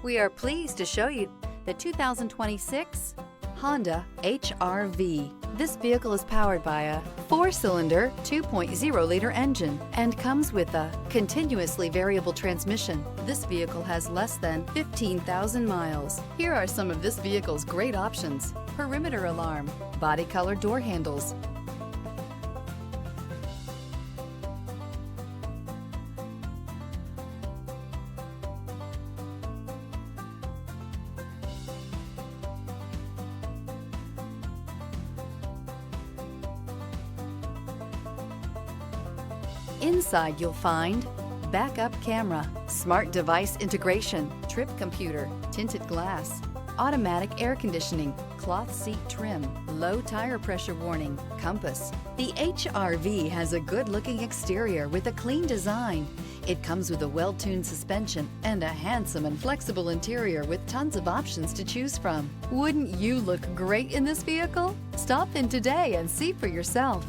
We are pleased to show you the 2026 Honda HR-V. This vehicle is powered by a 4-cylinder, 2.0-liter engine and comes with a continuously variable transmission. This vehicle has less than 15,000 miles. Here are some of this vehicle's great options: perimeter alarm, body color door handles, Inside you'll find backup camera, smart device integration, trip computer, tinted glass, automatic air conditioning, cloth seat trim, low tire pressure warning, compass. The HR-V has a good-looking exterior with a clean design. It comes with a well-tuned suspension and a handsome and flexible interior with tons of options to choose from. Wouldn't you look great in this vehicle? Stop in today and see for yourself.